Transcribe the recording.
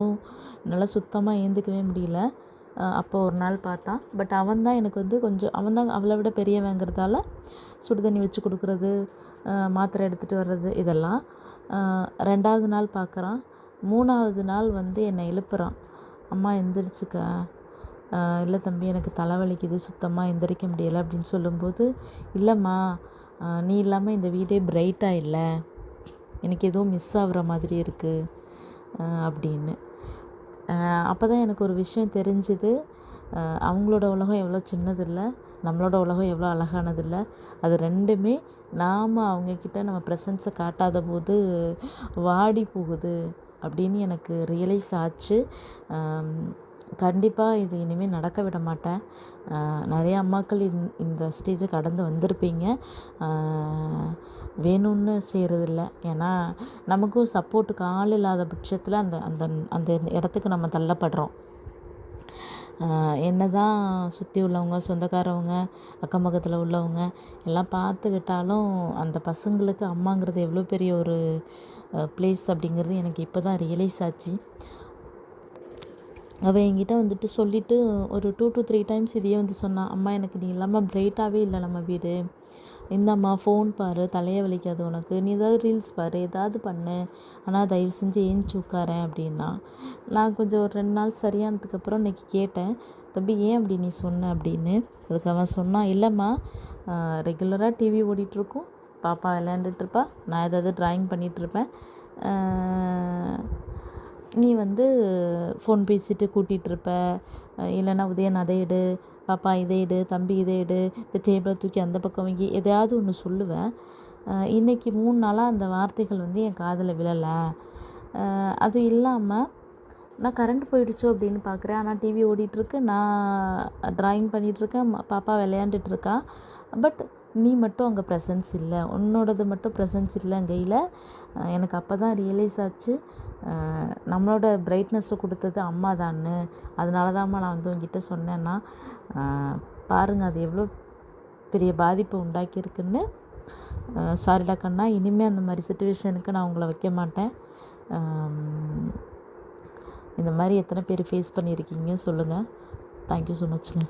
என்னால் சுத்தமாக ஏந்துக்கவே முடியல. அப்போ ஒரு நாள் பார்த்தான். பட் அவன் தான் எனக்கு வந்து அவன் தான் அவளை விட பெரியவங்கிறதால சுடு தண்ணி வச்சு கொடுக்குறது, மாத்திரை எடுத்துகிட்டு வர்றது இதெல்லாம். 2வது நாள் பார்க்குறான். 3வது நாள் வந்து என்னை எழுப்புறான். அம்மா எந்திரிச்சுக்க. இல்லை தம்பி, எனக்கு தலைவலிக்குது, சுத்தமாக எந்திரிக்க முடியலை அப்படின்னு சொல்லும்போது, இல்லைம்மா, நீ இல்லாமல் இந்த வீடே பிரைட்டாக இல்லை, எனக்கு ஏதோ மிஸ் ஆகுற மாதிரி இருக்குது அப்படின்னு. அப்போ தான் எனக்கு ஒரு விஷயம் தெரிஞ்சுது. அவங்களோட உலகம் எவ்வளோ சின்னதில்லை, நம்மளோட உலகம் எவ்வளோ அழகானதில்லை. அது ரெண்டுமே நாம் அவங்கக்கிட்ட நம்ம ப்ரெசன்ஸை காட்டாத போது வாடி போகுது அப்படின்னு எனக்கு ரியலைஸ் ஆச்சு. கண்டிப்பாக இது இனிமேல் நடக்க விட மாட்டேன். நிறைய அம்மாக்கள் இந்த ஸ்டேஜை கடந்து வந்திருப்பீங்க. வேணும்னு செய்கிறதில்ல. ஏன்னா நமக்கும் சப்போர்ட்டுக்கு ஆள் இல்லாத பட்சத்தில் அந்த அந்த அந்த இடத்துக்கு நம்ம தள்ளப்படுறோம். என்ன தான் சுற்றி உள்ளவங்க, சொந்தக்காரவங்க, அக்கம் பக்கத்தில் உள்ளவங்க எல்லாம் பார்த்துக்கிட்டாலும் அந்த பசங்களுக்கு அம்மாங்கிறது எவ்வளோ பெரிய ஒரு ப்ளேஸ் அப்படிங்கிறது எனக்கு இப்போ தான் ரியலைஸ் ஆச்சு. அவள் என்கிட்ட வந்துட்டு சொல்லிவிட்டு ஒரு 2 to 3 டைம்ஸ் இதையே வந்து சொன்னான். அம்மா, எனக்கு நீ இல்லாமல் பிரைட்டாகவே இல்லை நம்ம வீடு. இந்தாம்மா ஃபோன் பாரு, தலையை வலிக்காது உனக்கு, நீ ஏதாவது ரீல்ஸ் பாரு, ஏதாவது பண்ணு, ஆனால் தயவு செஞ்சு ஏஞ்சி உட்காரேன் அப்படின்னா. நான் கொஞ்சம் ஒரு 2 நாள் சரியானதுக்கப்புறம் இன்றைக்கி கேட்டேன், தம்பி ஏன் அப்படி நீ சொன்ன அப்படின்னு. அதுக்கு அவன் சொன்னான், இல்லைம்மா, ரெகுலராக டிவி ஓடிட்டுருக்கும், பாப்பா விளையாண்டுட்ருப்பா, நான் ஏதாவது ட்ராயிங் பண்ணிகிட்ருப்பேன், நீ வந்து ஃபோன் பேசிட்டு கூட்டிகிட்ருப்ப, இல்லைன்னா உதயன் அதை எடு, பாப்பா இதை எடு, தம்பி இதை எடு, இந்த டேபிளை தூக்கி அந்த பக்கம் வைக்கி, எதையாவது ஒன்று சொல்லுவேன். இன்றைக்கி 3 நாளாக அந்த வார்த்தைகள் வந்து என் காதில் விழலை. அது இல்லாமல் நான் கரண்ட் போயிடுச்சோ அப்படின்னு பார்க்குறேன், ஆனால் டிவி ஓடிட்டுருக்கு, நான் ட்ராயிங் பண்ணிகிட்ருக்கேன், பாப்பா விளையாண்டுட்ருக்கா, பட் நீ மட்டும் அங்கே ப்ரெசன்ஸ் இல்லை, உன்னோடது மட்டும் ப்ரெசன்ஸ் இல்லை கையில். எனக்கு அப்போ தான் ரியலைஸ் ஆச்சு, நம்மளோட பிரைட்னஸை கொடுத்தது அம்மா தான்னு. அதனால தான்ம்மா நான் வந்து உங்ககிட்ட சொன்னேன்னா, பாருங்கள் அது எவ்வளோ பெரிய பாதிப்பை உண்டாக்கியிருக்குன்னு. சாரிடா கண்ணா, இனிமேல் அந்த மாதிரி சுச்சுவேஷனுக்கு நான் உங்களை வைக்க மாட்டேன். இந்த மாதிரி எத்தனை பேர் ஃபேஸ் பண்ணியிருக்கீங்க சொல்லுங்கள். Thank you so மச்ங்க.